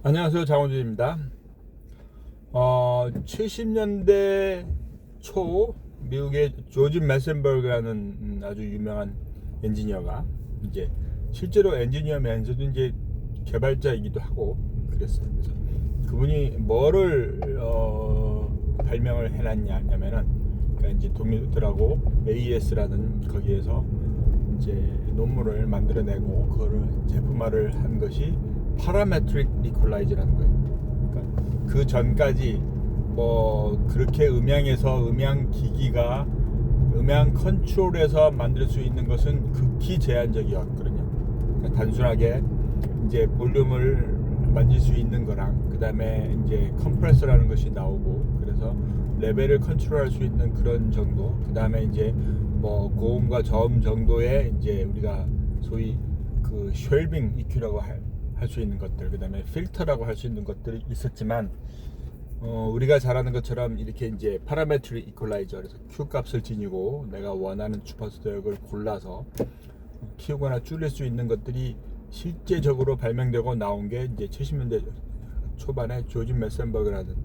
안녕하세요, 장원준입니다. 70년대 초 미국의 조지 메센버그라는 아주 유명한 엔지니어가 이제 실제로 엔지니어면서도 이제 개발자이기도 하고 그랬어요. 그래서 그분이 뭐를 발명을 해놨냐면은 그러니까 이제 동료들하고 AES라는 거기에서 이제 논문을 만들어내고 그거를 제품화를 한 것이 파라메트릭 이퀄라이저라는 거예요. 그러니까 그 전까지 뭐 그렇게 음향에서 음향 기기가 음향 컨트롤에서 만들 수 있는 것은 극히 제한적이었거든요. 그러니까 단순하게 이제 볼륨을 만질 수 있는 거랑 그 다음에 이제 컴프레서라는 것이 나오고 그래서 레벨을 컨트롤할 수 있는 그런 정도, 그 다음에 이제 뭐 고음과 저음 정도의 이제 우리가 소위 그 쉘빙 EQ라고 할 수 있는 것들, 그 다음에 필터라고 할 수 있는 것들이 있었지만 우리가 잘 아는 것처럼 이렇게 이제 파라메트릭 이퀄라이저, 그래서 Q 값을 지니고 내가 원하는 주파수 대역을 골라서 키우거나 줄일 수 있는 것들이 실제적으로 발명되고 나온 게 이제 70년대 초반에 조지 메센버그라는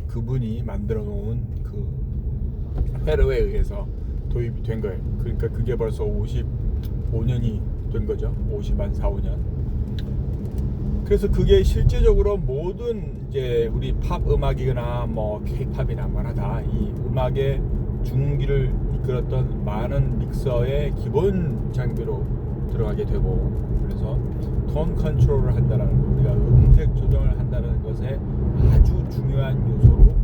그분이 만들어 놓은 그 회로에 의해서 도입이 된 거예요. 그러니까 그게 벌써 55년이 된 거죠. 54, 5년. 그래서 그게 실제적으로 모든 이제 우리 팝 음악이거나 뭐 K-팝이나 뭐나 다 이 음악의 중기를 이끌었던 많은 믹서의 기본 장비로 들어가게 되고, 그래서 톤 컨트롤을 한다는 거, 우리가 음색 조정을 한다는 것에 아주 중요한 요소로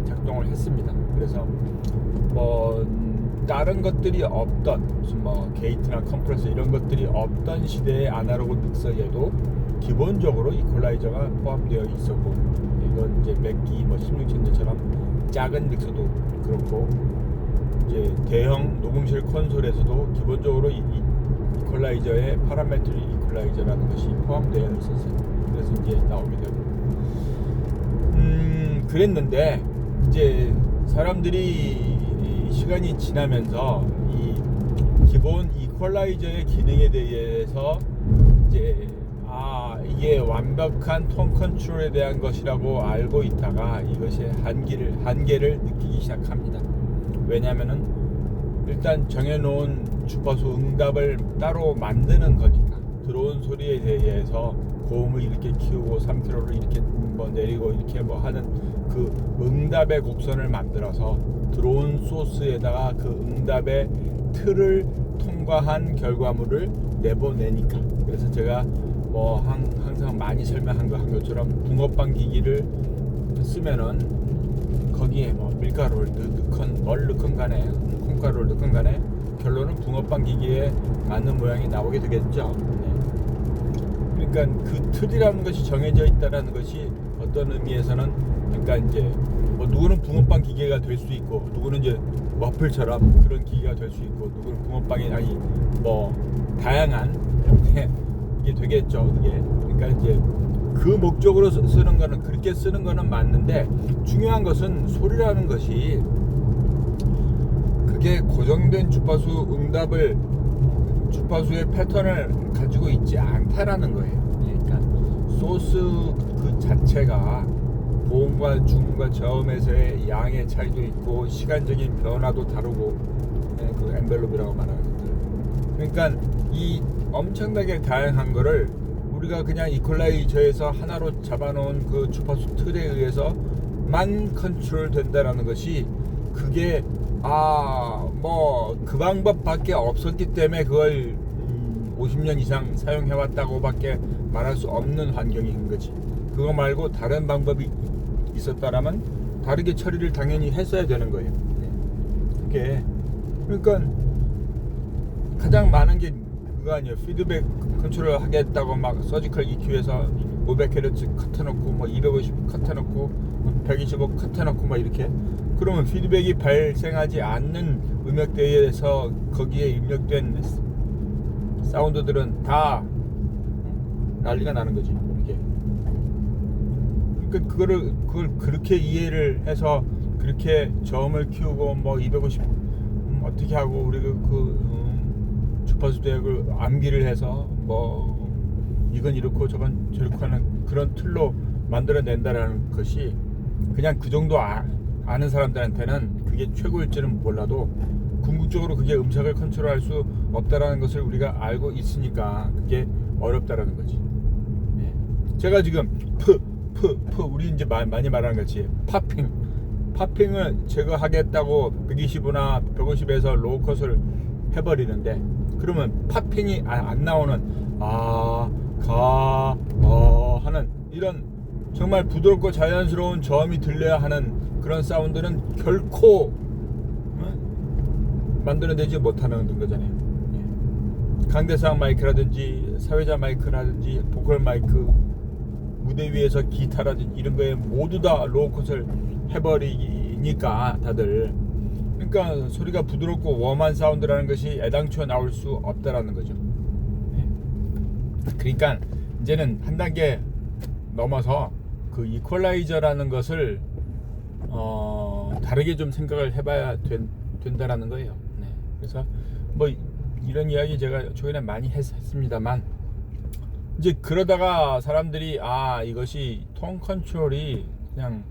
작동을 했습니다. 그래서 뭐 다른 것들이 없던 무슨 뭐 게이트나 컴프레서 이런 것들이 없던 시대의 아날로그 믹서에도 기본적으로 이퀄라이저가 포함되어 있었고, 이건 이제 맥기 뭐 16챈더처럼 작은 믹서도 그렇고, 이제 대형 녹음실 콘솔에서도 기본적으로 이퀄라이저에 파라메트릭 이퀄라이저라는 것이 포함되어 있었어요. 그래서 이제 나오게 되고 그랬는데 이제 사람들이 시간이 지나면서 이 기본 이퀄라이저의 기능에 대해서 이제 이게 완벽한 톤 컨트롤에 대한 것이라고 알고 있다가 이것의 한계를 느끼기 시작합니다. 왜냐하면은 일단 정해놓은 주파수 응답을 따로 만드는 거니까 들어온 소리에 대해서 고음을 이렇게 키우고 3kH를 이렇게 뭐 내리고 이렇게 뭐 하는 그 응답의 곡선을 만들어서 들어온 소스에다가 그 응답의 틀을 통과한 결과물을 내보내니까, 그래서 제가 뭐 항상 많이 설명한 것처럼 붕어빵 기기를 쓰면은 거기에 뭐 밀가루를 넣건 뭘 넣건 간에 콩가루를 넣건 간에 결론은 붕어빵 기기에 맞는 모양이 나오게 되겠죠. 그러니까 그 틀이라는 것이 정해져 있다라는 것이 어떤 의미에서는, 그러니까 이제 뭐 누구는 붕어빵 기계가 될 수 있고 누구는 이제 와플처럼 그런 기계가 될 수 있고 누구는 붕어빵이 아니 뭐 다양한 이게 되겠죠. 그게 그러니까 이제 그 목적으로 쓰는 거는 그렇게 쓰는 거는 맞는데, 중요한 것은 소리라는 것이 그게 고정된 주파수 응답을 주파수의 패턴을 가지고 있지 않다라는 거예요. 그러니까 소스 그 자체가 고음과 중음과 저음에서의 양의 차이도 있고 시간적인 변화도 다르고, 그 엔벨롭이라고 말하는 것들. 그러니까 이 엄청나게 다양한 거를 우리가 그냥 이퀄라이저에서 하나로 잡아놓은 그 주파수 틀에 의해서만 컨트롤 된다라는 것이, 그게 뭐 그 방법밖에 없었기 때문에 그걸 50년 이상 사용해왔다고밖에 말할 수 없는 환경인 거지. 그거 말고 다른 방법이 있었다라면 다르게 처리를 당연히 했어야 되는 거예요. 그게 그러니까 가장 많은 게 그거 아니에요. 피드백 컨트롤 하겠다고 막 서지컬 EQ에서 500Hz 컷해놓고 뭐 250 컷해놓고 125 컷해놓고 막 이렇게, 그러면 피드백이 발생하지 않는 음역대에서 거기에 입력된 사운드들은 다 난리가 나는 거지. 이게 그러니까 그걸 그렇게 이해를 해서 그렇게 저음을 키우고 뭐 250 어떻게 하고 우리 주파수 대역을 암기를 해서 뭐 이건 이렇고 저건 저렇고 하는 그런 틀로 만들어낸다라는 것이 그냥 그 정도 아는 사람들한테는 그게 최고일지는 몰라도 궁극적으로 그게 음색을 컨트롤할 수 없다라는 것을 우리가 알고 있으니까 그게 어렵다라는 거지. 예. 제가 지금 우리 이제 많이 말하는 거지. 파핑을 제거하겠다고 125나 150에서 로우컷을 해버리는데 그러면 파핑이 안 나오는 하는 이런 정말 부드럽고 자연스러운 저음이 들려야 하는 그런 사운드는 결코 만들어내지 못하는 거잖아요. 예. 강대상 마이크라든지 사회자 마이크라든지 보컬 마이크 무대 위에서 기타라든지 이런 거에 모두 다 로우컷을 해버리니까 다들 그러니까 소리가 부드럽고 웜한 사운드라는 것이 애당초 나올 수 없다라는 거죠. 예. 그러니까 이제는 한 단계 넘어서 그 이퀄라이저라는 것을 다르게 좀 생각을 해봐야 된다라는 거예요. 네. 그래서 뭐 이런 이야기 제가 초기에 많이 했습니다만 이제 그러다가 사람들이 이것이 톤 컨트롤이 그냥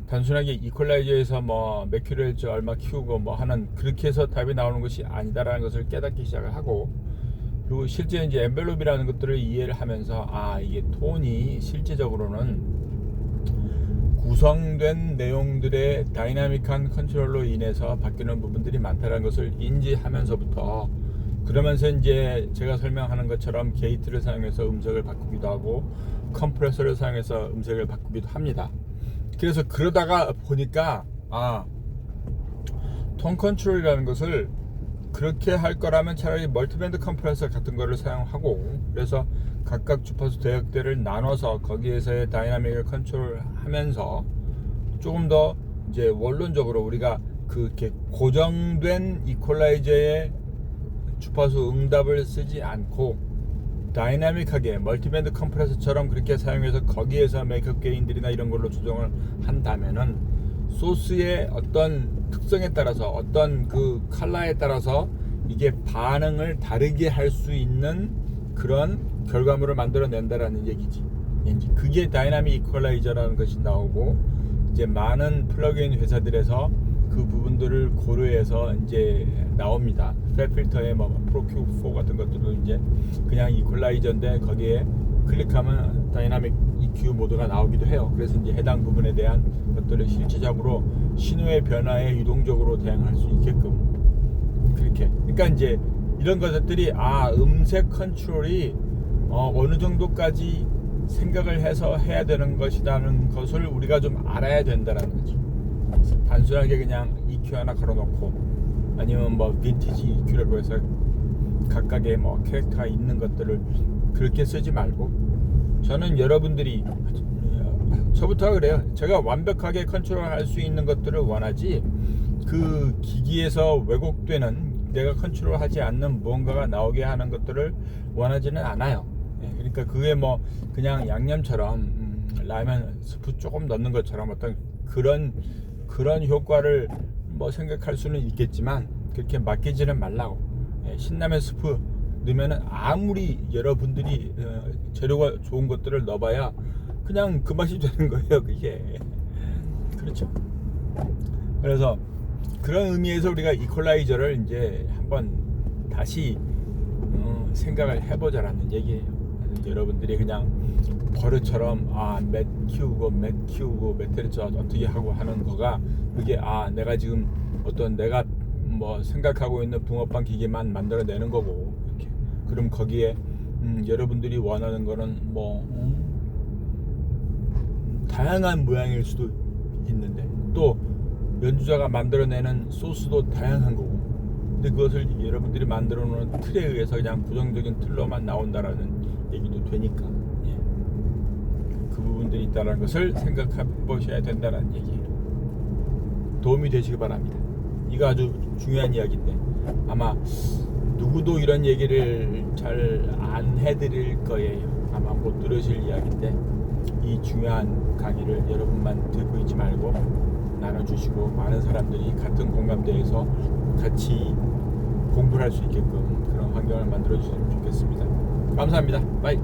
단순하게 이퀄라이저에서 뭐 몇 킬로헤르츠 얼마 키우고 뭐 하는 그렇게 해서 답이 나오는 것이 아니다라는 것을 깨닫기 시작을 하고 그리고 실제 이제 엔벨롭이라는 것들을 이해를 하면서 이게 톤이 실제적으로는 구성된 내용들의 다이나믹한 컨트롤로 인해서 바뀌는 부분들이 많다는 것을 인지하면서부터 그러면서 이제 제가 설명하는 것처럼 게이트를 사용해서 음색을 바꾸기도 하고 컴프레서를 사용해서 음색을 바꾸기도 합니다. 그래서 그러다가 보니까 톤 컨트롤이라는 것을 그렇게 할 거라면 차라리 멀티밴드 컴프레서 같은 거를 사용하고 그래서 각각 주파수 대역대를 나눠서 거기에서의 다이나믹을 컨트롤하면서 조금 더 이제 원론적으로 우리가 그렇게 고정된 이퀄라이저의 주파수 응답을 쓰지 않고 다이나믹하게 멀티밴드 컴프레서처럼 그렇게 사용해서 거기에서 메이크업 게인들이나 이런 걸로 조정을 한다면은 소스의 어떤 특성에 따라서 어떤 그 컬러에 따라서 이게 반응을 다르게 할 수 있는 그런 결과물을 만들어낸다라는 얘기지. 그게 다이나믹 이퀄라이저라는 것이 나오고 이제 많은 플러그인 회사들에서 그 부분들을 고려해서 이제 나옵니다. 팹 필터의 뭐 프로큐4 같은 것들도 이제 그냥 이퀄라이저인데 거기에 클릭하면 다이나믹 EQ 모드가 나오기도 해요. 그래서 이제 해당 부분에 대한 것들을 실질적으로 신호의 변화에 유동적으로 대응할 수 있게끔 그렇게. 그러니까 이제 이런 것들이 음색 컨트롤이 어느 정도까지 생각을 해서 해야 되는 것이라는 것을 우리가 좀 알아야 된다는 거지. 단순하게 그냥 EQ 하나 걸어놓고 아니면 뭐 빈티지 EQ라고 해서 각각의 뭐 캐릭터가 있는 것들을 그렇게 쓰지 말고 저는 여러분들이 저부터 그래요. 제가 완벽하게 컨트롤할 수 있는 것들을 원하지 그 기기에서 왜곡되는 내가 컨트롤하지 않는 무언가가 나오게 하는 것들을 원하지는 않아요. 그러니까 그게 뭐 그냥 양념처럼 라면 스프 조금 넣는 것처럼 어떤 그런 효과를 뭐 생각할 수는 있겠지만 그렇게 맡기지는 말라고. 신라면 스프 넣으면은 아무리 여러분들이 재료가 좋은 것들을 넣어봐야 그냥 그 맛이 되는 거예요. 그게 그렇죠. 그래서 그런 의미에서 우리가 이퀄라이저를 이제 한번 다시 생각을 해보자라는 얘기예요. 여러분들이 그냥 버릇처럼 몇 키우고 몇 헤르츠 어떻게 하고 하는 거가 그게 내가 지금 어떤 내가 뭐 생각하고 있는 붕어빵 기계만 만들어내는 거고 이렇게. 그럼 거기에 여러분들이 원하는 거는 뭐 다양한 모양일 수도 있는데 또 연주자가 만들어내는 소스도 다양한 거고 근데 그것을 여러분들이 만들어 놓은 틀에 의해서 그냥 고정적인 틀로만 나온다라는 얘기도 되니까 그 부분들이 있다는 것을 생각해 보셔야 된다는 얘기예요. 도움이 되시기 바랍니다. 이거 아주 중요한 이야기인데 아마 누구도 이런 얘기를 잘 안 해드릴 거예요. 아마 못 들으실 이야기인데 이 중요한 강의를 여러분만 듣고 있지 말고 나눠주시고 많은 사람들이 같은 공감대에서 같이 공부를 할 수 있게끔 그런 환경을 만들어 주시면 좋겠습니다. 감사합니다. 바이.